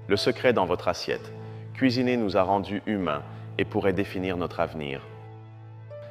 Le secret dans votre assiette. Cuisiner nous a rendus humains et pourrait définir notre avenir.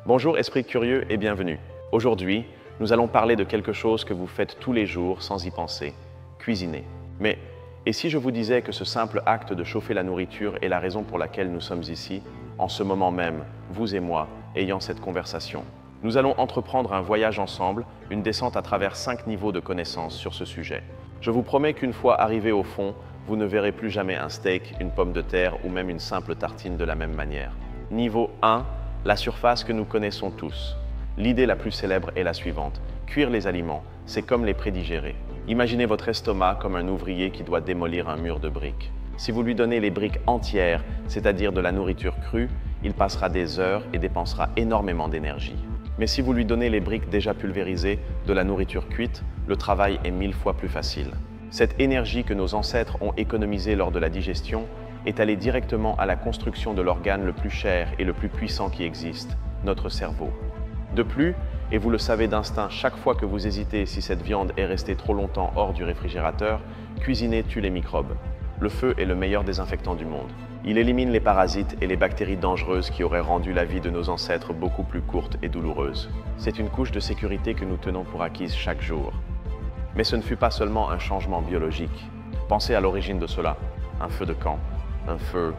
Bonjour esprit curieux et bienvenue. Aujourd'hui, nous allons parler de quelque chose que vous faites tous les jours sans y penser, cuisiner. Mais, et si je vous disais que ce simple acte de chauffer la nourriture est la raison pour laquelle nous sommes ici, en ce moment même, vous et moi, ayant cette conversation? Nous allons entreprendre un voyage ensemble, une descente à travers 5 niveaux de connaissances sur ce sujet. Je vous promets qu'une fois arrivé au fond, vous ne verrez plus jamais un steak, une pomme de terre ou même une simple tartine de la même manière. Niveau 1, la surface que nous connaissons tous. L'idée la plus célèbre est la suivante. Cuire les aliments, c'est comme les prédigérer. Imaginez votre estomac comme un ouvrier qui doit démolir un mur de briques. Si vous lui donnez les briques entières, c'est-à-dire de la nourriture crue, il passera des heures et dépensera énormément d'énergie. Mais si vous lui donnez les briques déjà pulvérisées, de la nourriture cuite, le travail est 1000 fois plus facile. Cette énergie que nos ancêtres ont économisée lors de la digestion est allée directement à la construction de l'organe le plus cher et le plus puissant qui existe, notre cerveau. De plus, et vous le savez d'instinct, chaque fois que vous hésitez si cette viande est restée trop longtemps hors du réfrigérateur, cuisiner tue les microbes. Le feu est le meilleur désinfectant du monde. Il élimine les parasites et les bactéries dangereuses qui auraient rendu la vie de nos ancêtres beaucoup plus courte et douloureuse. C'est une couche de sécurité que nous tenons pour acquise chaque jour. Mais ce ne fut pas seulement un changement biologique. Pensez à l'origine de cela. Un feu de camp, un feu,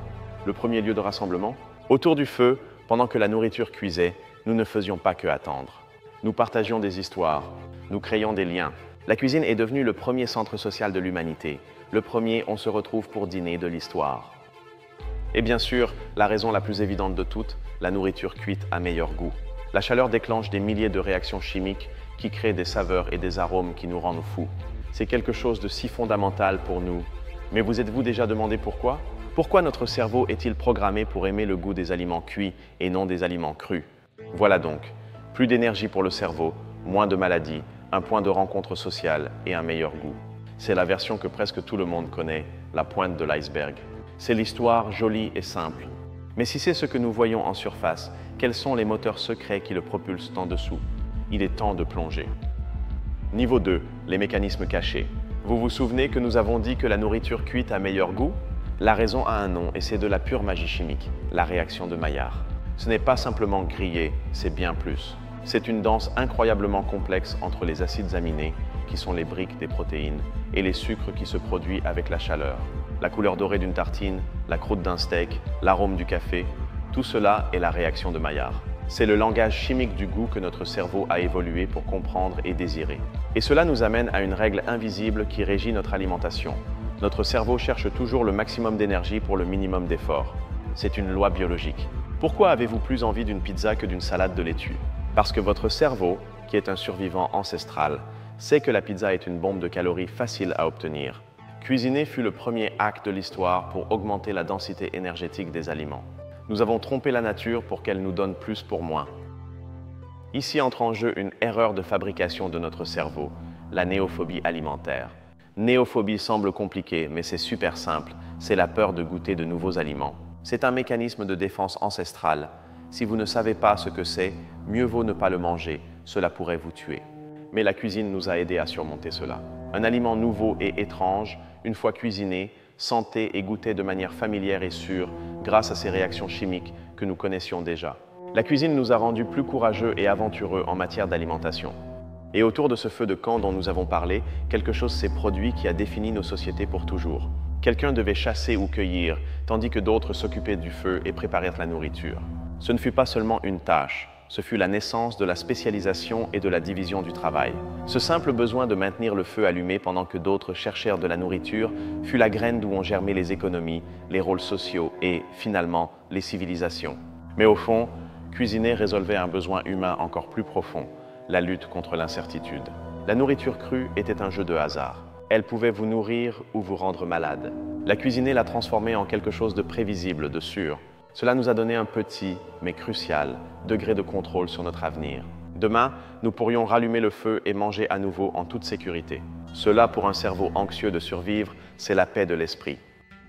le premier lieu de rassemblement. Autour du feu, pendant que la nourriture cuisait, nous ne faisions pas que attendre. Nous partagions des histoires, nous créions des liens. La cuisine est devenue le premier centre social de l'humanité. Le premier on se retrouve pour dîner de l'histoire. Et bien sûr, la raison la plus évidente de toutes, la nourriture cuite a meilleur goût. La chaleur déclenche des milliers de réactions chimiques qui créent des saveurs et des arômes qui nous rendent fous. C'est quelque chose de si fondamental pour nous. Mais vous êtes-vous déjà demandé pourquoi? Pourquoi notre cerveau est-il programmé pour aimer le goût des aliments cuits et non des aliments crus? Voilà donc, plus d'énergie pour le cerveau, moins de maladies, un point de rencontre sociale et un meilleur goût. C'est la version que presque tout le monde connaît, la pointe de l'iceberg. C'est l'histoire jolie et simple. Mais si c'est ce que nous voyons en surface, quels sont les moteurs secrets qui le propulsent en dessous? Il est temps de plonger. Niveau 2, les mécanismes cachés. Vous vous souvenez que nous avons dit que la nourriture cuite a meilleur goût? La raison a un nom et c'est de la pure magie chimique, la réaction de Maillard. Ce n'est pas simplement griller, c'est bien plus. C'est une danse incroyablement complexe entre les acides aminés, qui sont les briques des protéines, et les sucres qui se produisent avec la chaleur. La couleur dorée d'une tartine, la croûte d'un steak, l'arôme du café, tout cela est la réaction de Maillard. C'est le langage chimique du goût que notre cerveau a évolué pour comprendre et désirer. Et cela nous amène à une règle invisible qui régit notre alimentation. Notre cerveau cherche toujours le maximum d'énergie pour le minimum d'effort. C'est une loi biologique. Pourquoi avez-vous plus envie d'une pizza que d'une salade de laitue? Parce que votre cerveau, qui est un survivant ancestral, sait que la pizza est une bombe de calories facile à obtenir. Cuisiner fut le premier acte de l'histoire pour augmenter la densité énergétique des aliments. Nous avons trompé la nature pour qu'elle nous donne plus pour moins. Ici entre en jeu une erreur de fabrication de notre cerveau, la néophobie alimentaire. Néophobie semble compliquée, mais c'est super simple, c'est la peur de goûter de nouveaux aliments. C'est un mécanisme de défense ancestrale. Si vous ne savez pas ce que c'est, mieux vaut ne pas le manger, cela pourrait vous tuer. Mais la cuisine nous a aidés à surmonter cela. Un aliment nouveau et étrange, une fois cuisiné, senté et goûté de manière familière et sûre grâce à ces réactions chimiques que nous connaissions déjà. La cuisine nous a rendus plus courageux et aventureux en matière d'alimentation. Et autour de ce feu de camp dont nous avons parlé, quelque chose s'est produit qui a défini nos sociétés pour toujours. Quelqu'un devait chasser ou cueillir, tandis que d'autres s'occupaient du feu et préparèrent la nourriture. Ce ne fut pas seulement une tâche, ce fut la naissance de la spécialisation et de la division du travail. Ce simple besoin de maintenir le feu allumé pendant que d'autres cherchèrent de la nourriture fut la graine d'où ont germé les économies, les rôles sociaux et, finalement, les civilisations. Mais au fond, cuisiner résolvait un besoin humain encore plus profond, la lutte contre l'incertitude. La nourriture crue était un jeu de hasard. Elle pouvait vous nourrir ou vous rendre malade. La cuisiner l'a transformée en quelque chose de prévisible, de sûr. Cela nous a donné un petit, mais crucial, degré de contrôle sur notre avenir. Demain, nous pourrions rallumer le feu et manger à nouveau en toute sécurité. Cela, pour un cerveau anxieux de survivre, c'est la paix de l'esprit.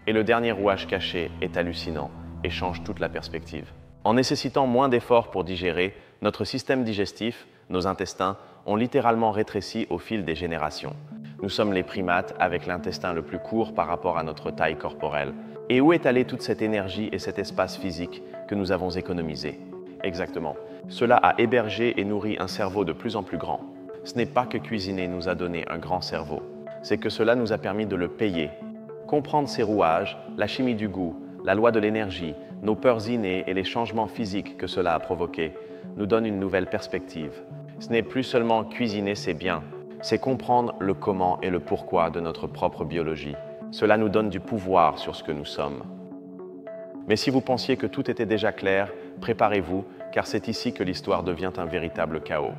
Et le dernier rouage caché est hallucinant et change toute la perspective. En nécessitant moins d'efforts pour digérer, notre système digestif, nos intestins, ont littéralement rétréci au fil des générations. Nous sommes les primates avec l'intestin le plus court par rapport à notre taille corporelle. Et où est allée toute cette énergie et cet espace physique que nous avons économisé? Exactement. Cela a hébergé et nourri un cerveau de plus en plus grand. Ce n'est pas que cuisiner nous a donné un grand cerveau, c'est que cela nous a permis de le payer. Comprendre ses rouages, la chimie du goût, la loi de l'énergie, nos peurs innées et les changements physiques que cela a provoqués nous donne une nouvelle perspective. Ce n'est plus seulement cuisiner ses biens, c'est comprendre le comment et le pourquoi de notre propre biologie. Cela nous donne du pouvoir sur ce que nous sommes. Mais si vous pensiez que tout était déjà clair, préparez-vous, car c'est ici que l'histoire devient un véritable chaos.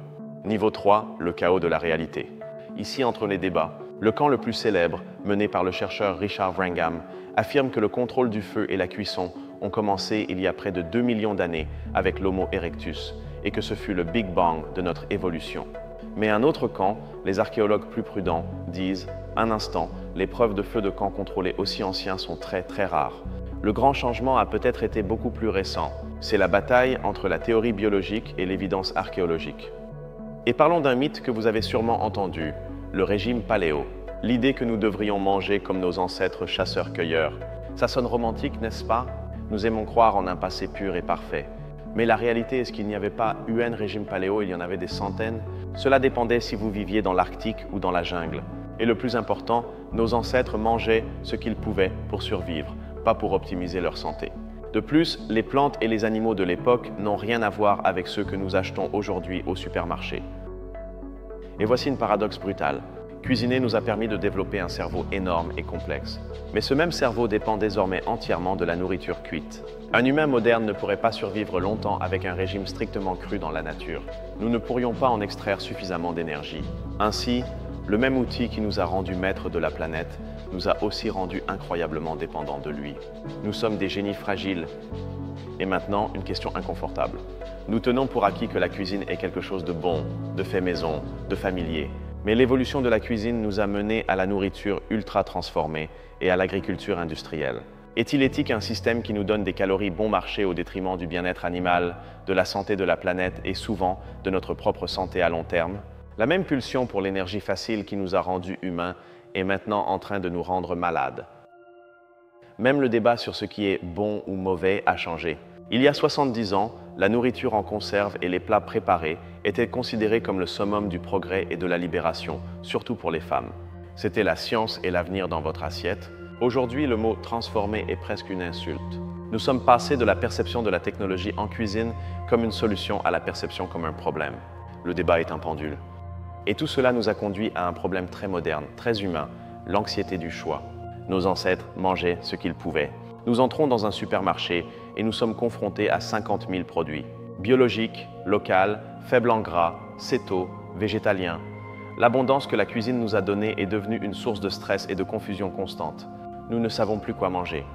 Niveau 3, le chaos de la réalité. Ici, entre les débats, le camp le plus célèbre, mené par le chercheur Richard Wrangham, affirme que le contrôle du feu et la cuisson ont commencé il y a près de 2 millions d'années avec l'Homo erectus, et que ce fut le Big Bang de notre évolution. Mais un autre camp, les archéologues plus prudents, disent « Un instant, les preuves de feux de camp contrôlés aussi anciens sont très rares. Le grand changement a peut-être été beaucoup plus récent. C'est la bataille entre la théorie biologique et l'évidence archéologique. » Et parlons d'un mythe que vous avez sûrement entendu, le régime paléo. L'idée que nous devrions manger comme nos ancêtres chasseurs-cueilleurs. Ça sonne romantique, n'est-ce pas? Nous aimons croire en un passé pur et parfait. Mais la réalité est qu'il n'y avait pas un régime paléo, il y en avait des centaines. Cela dépendait si vous viviez dans l'Arctique ou dans la jungle. Et le plus important, nos ancêtres mangeaient ce qu'ils pouvaient pour survivre, pas pour optimiser leur santé. De plus, les plantes et les animaux de l'époque n'ont rien à voir avec ceux que nous achetons aujourd'hui au supermarché. Et voici une paradoxe brutale. Cuisiner nous a permis de développer un cerveau énorme et complexe. Mais ce même cerveau dépend désormais entièrement de la nourriture cuite. Un humain moderne ne pourrait pas survivre longtemps avec un régime strictement cru dans la nature. Nous ne pourrions pas en extraire suffisamment d'énergie. Ainsi, le même outil qui nous a rendus maîtres de la planète nous a aussi rendus incroyablement dépendants de lui. Nous sommes des génies fragiles. Et maintenant, une question inconfortable. Nous tenons pour acquis que la cuisine est quelque chose de bon, de fait maison, de familier. Mais l'évolution de la cuisine nous a menés à la nourriture ultra transformée et à l'agriculture industrielle. Est-il éthique un système qui nous donne des calories bon marché au détriment du bien-être animal, de la santé de la planète et souvent de notre propre santé à long terme? La même pulsion pour l'énergie facile qui nous a rendus humains est maintenant en train de nous rendre malades. Même le débat sur ce qui est bon ou mauvais a changé. Il y a 70 ans, la nourriture en conserve et les plats préparés étaient considérés comme le summum du progrès et de la libération, surtout pour les femmes. C'était la science et l'avenir dans votre assiette. Aujourd'hui, le mot « transformer » est presque une insulte. Nous sommes passés de la perception de la technologie en cuisine comme une solution à la perception comme un problème. Le débat est un pendule. Et tout cela nous a conduit à un problème très moderne, très humain, l'anxiété du choix. Nos ancêtres mangeaient ce qu'ils pouvaient. Nous entrons dans un supermarché et nous sommes confrontés à 50 000 produits. Biologiques, locaux, faibles en gras, céto, végétaliens. L'abondance que la cuisine nous a donnée est devenue une source de stress et de confusion constante. Nous ne savons plus quoi manger.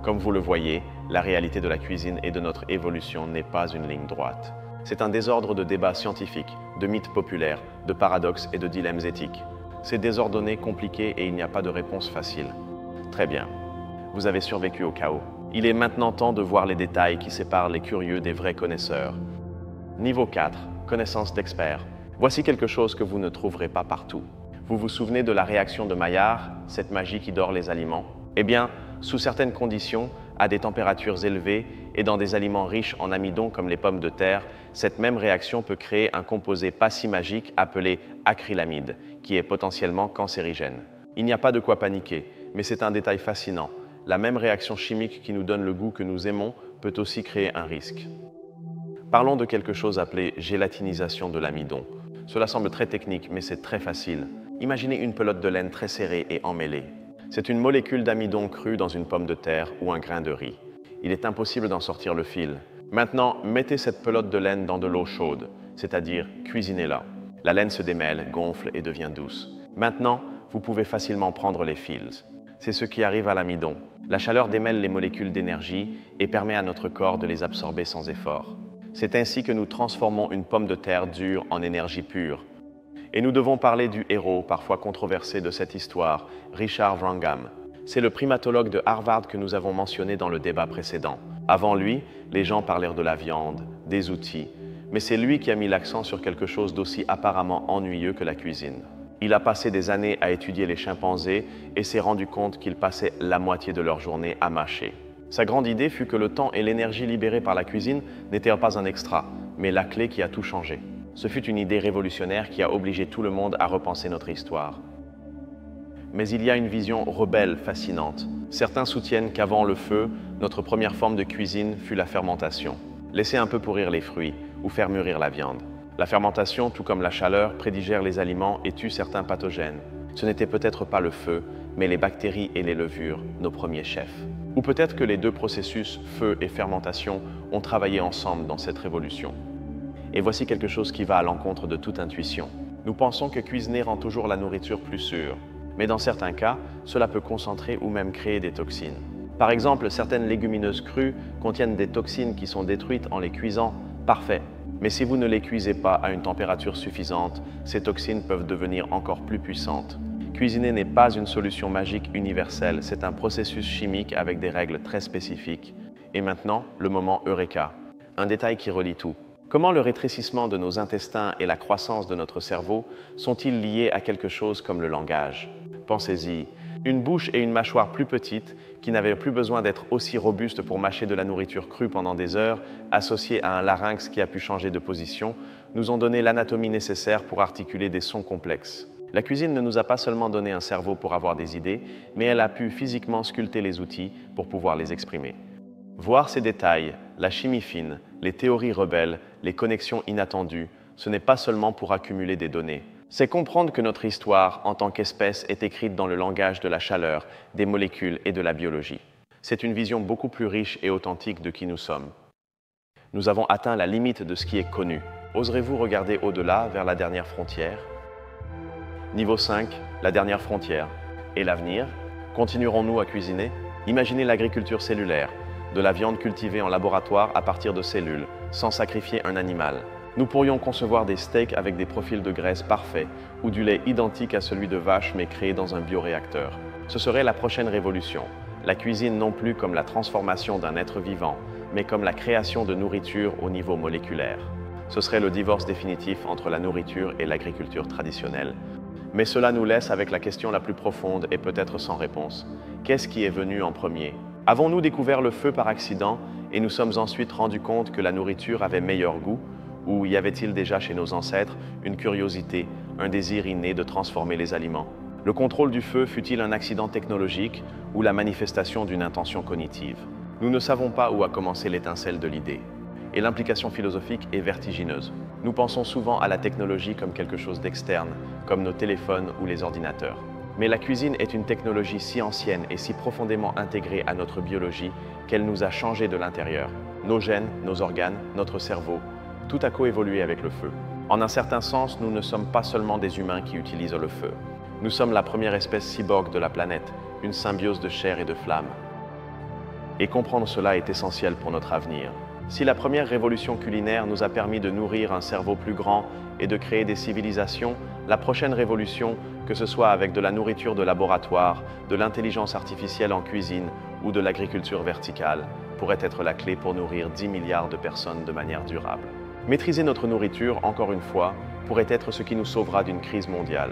Comme vous le voyez, la réalité de la cuisine et de notre évolution n'est pas une ligne droite. C'est un désordre de débats scientifiques, de mythes populaires, de paradoxes et de dilemmes éthiques. C'est désordonné, compliqué et il n'y a pas de réponse facile. Très bien. Vous avez survécu au chaos. Il est maintenant temps de voir les détails qui séparent les curieux des vrais connaisseurs. Niveau 4, connaissance d'experts. Voici quelque chose que vous ne trouverez pas partout. Vous vous souvenez de la réaction de Maillard, cette magie qui dore les aliments? Eh bien, sous certaines conditions, à des températures élevées et dans des aliments riches en amidon comme les pommes de terre, cette même réaction peut créer un composé pas si magique appelé acrylamide, qui est potentiellement cancérigène. Il n'y a pas de quoi paniquer, mais c'est un détail fascinant. La même réaction chimique qui nous donne le goût que nous aimons peut aussi créer un risque. Parlons de quelque chose appelé gélatinisation de l'amidon. Cela semble très technique, mais c'est très facile. Imaginez une pelote de laine très serrée et emmêlée. C'est une molécule d'amidon crue dans une pomme de terre ou un grain de riz. Il est impossible d'en sortir le fil. Maintenant, mettez cette pelote de laine dans de l'eau chaude, c'est-à-dire cuisinez-la. La laine se démêle, gonfle et devient douce. Maintenant, vous pouvez facilement prendre les fils. C'est ce qui arrive à l'amidon. La chaleur démêle les molécules d'énergie et permet à notre corps de les absorber sans effort. C'est ainsi que nous transformons une pomme de terre dure en énergie pure. Et nous devons parler du héros, parfois controversé de cette histoire, Richard Wrangham. C'est le primatologue de Harvard que nous avons mentionné dans le débat précédent. Avant lui, les gens parlèrent de la viande, des outils, mais c'est lui qui a mis l'accent sur quelque chose d'aussi apparemment ennuyeux que la cuisine. Il a passé des années à étudier les chimpanzés et s'est rendu compte qu'ils passaient la moitié de leur journée à mâcher. Sa grande idée fut que le temps et l'énergie libérés par la cuisine n'étaient pas un extra, mais la clé qui a tout changé. Ce fut une idée révolutionnaire qui a obligé tout le monde à repenser notre histoire. Mais il y a une vision rebelle fascinante. Certains soutiennent qu'avant le feu, notre première forme de cuisine fut la fermentation. Laisser un peu pourrir les fruits ou faire mûrir la viande. La fermentation, tout comme la chaleur, prédigère les aliments et tue certains pathogènes. Ce n'était peut-être pas le feu, mais les bactéries et les levures, nos premiers chefs. Ou peut-être que les deux processus, feu et fermentation, ont travaillé ensemble dans cette révolution. Et voici quelque chose qui va à l'encontre de toute intuition. Nous pensons que cuisiner rend toujours la nourriture plus sûre. Mais dans certains cas, cela peut concentrer ou même créer des toxines. Par exemple, certaines légumineuses crues contiennent des toxines qui sont détruites en les cuisant. Parfait. Mais si vous ne les cuisez pas à une température suffisante, ces toxines peuvent devenir encore plus puissantes. Cuisiner n'est pas une solution magique universelle, c'est un processus chimique avec des règles très spécifiques. Et maintenant, le moment Eureka. Un détail qui relie tout. Comment le rétrécissement de nos intestins et la croissance de notre cerveau sont-ils liés à quelque chose comme le langage? Pensez-y, une bouche et une mâchoire plus petites, qui n'avaient plus besoin d'être aussi robustes pour mâcher de la nourriture crue pendant des heures, associées à un larynx qui a pu changer de position, nous ont donné l'anatomie nécessaire pour articuler des sons complexes. La cuisine ne nous a pas seulement donné un cerveau pour avoir des idées, mais elle a pu physiquement sculpter les outils pour pouvoir les exprimer. Voir ces détails, la chimie fine, les théories rebelles, les connexions inattendues, ce n'est pas seulement pour accumuler des données. C'est comprendre que notre histoire, en tant qu'espèce, est écrite dans le langage de la chaleur, des molécules et de la biologie. C'est une vision beaucoup plus riche et authentique de qui nous sommes. Nous avons atteint la limite de ce qui est connu. Oserez-vous regarder au-delà, vers la dernière frontière? Niveau 5, la dernière frontière. Et l'avenir? Continuerons-nous à cuisiner? Imaginez l'agriculture cellulaire, de la viande cultivée en laboratoire à partir de cellules, sans sacrifier un animal. Nous pourrions concevoir des steaks avec des profils de graisse parfaits ou du lait identique à celui de vache mais créé dans un bioréacteur. Ce serait la prochaine révolution. La cuisine non plus comme la transformation d'un être vivant, mais comme la création de nourriture au niveau moléculaire. Ce serait le divorce définitif entre la nourriture et l'agriculture traditionnelle. Mais cela nous laisse avec la question la plus profonde et peut-être sans réponse. Qu'est-ce qui est venu en premier? Avons-nous découvert le feu par accident et nous sommes ensuite rendus compte que la nourriture avait meilleur goût? Ou y avait-il déjà chez nos ancêtres une curiosité, un désir inné de transformer les aliments? Le contrôle du feu fut-il un accident technologique ou la manifestation d'une intention cognitive? Nous ne savons pas où a commencé l'étincelle de l'idée. Et l'implication philosophique est vertigineuse. Nous pensons souvent à la technologie comme quelque chose d'externe, comme nos téléphones ou les ordinateurs. Mais la cuisine est une technologie si ancienne et si profondément intégrée à notre biologie qu'elle nous a changé de l'intérieur. Nos gènes, nos organes, notre cerveau, tout a coévolué avec le feu. En un certain sens, nous ne sommes pas seulement des humains qui utilisent le feu. Nous sommes la première espèce cyborg de la planète, une symbiose de chair et de flamme. Et comprendre cela est essentiel pour notre avenir. Si la première révolution culinaire nous a permis de nourrir un cerveau plus grand et de créer des civilisations, la prochaine révolution, que ce soit avec de la nourriture de laboratoire, de l'intelligence artificielle en cuisine ou de l'agriculture verticale, pourrait être la clé pour nourrir 10 milliards de personnes de manière durable. Maîtriser notre nourriture, encore une fois, pourrait être ce qui nous sauvera d'une crise mondiale.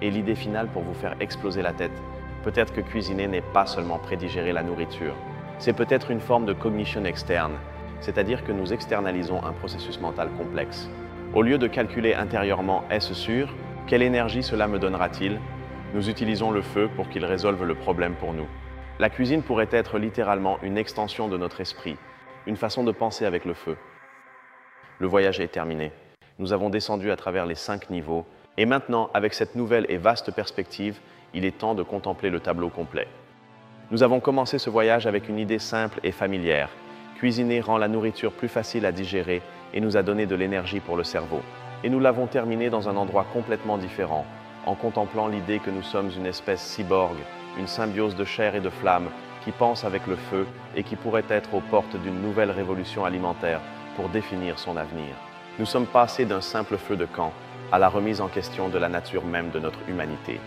Et l'idée finale pour vous faire exploser la tête, peut-être que cuisiner n'est pas seulement prédigérer la nourriture, c'est peut-être une forme de cognition externe, c'est-à-dire que nous externalisons un processus mental complexe. Au lieu de calculer intérieurement « est-ce sûr ? Quelle énergie cela me donnera-t-il ?» nous utilisons le feu pour qu'il résolve le problème pour nous. La cuisine pourrait être littéralement une extension de notre esprit, une façon de penser avec le feu. Le voyage est terminé. Nous avons descendu à travers les 5 niveaux et maintenant, avec cette nouvelle et vaste perspective, il est temps de contempler le tableau complet. Nous avons commencé ce voyage avec une idée simple et familière. Cuisiner rend la nourriture plus facile à digérer et nous a donné de l'énergie pour le cerveau. Et nous l'avons terminé dans un endroit complètement différent, en contemplant l'idée que nous sommes une espèce cyborg, une symbiose de chair et de flamme qui pense avec le feu et qui pourrait être aux portes d'une nouvelle révolution alimentaire pour définir son avenir. Nous sommes passés d'un simple feu de camp à la remise en question de la nature même de notre humanité.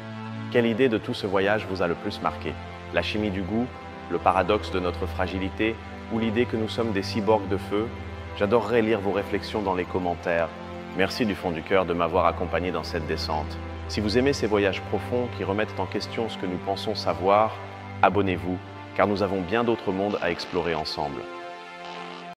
Quelle idée de tout ce voyage vous a le plus marqué? La chimie du goût, le paradoxe de notre fragilité ou l'idée que nous sommes des cyborgs de feu? J'adorerais lire vos réflexions dans les commentaires. Merci du fond du cœur de m'avoir accompagné dans cette descente. Si vous aimez ces voyages profonds qui remettent en question ce que nous pensons savoir, abonnez-vous, car nous avons bien d'autres mondes à explorer ensemble.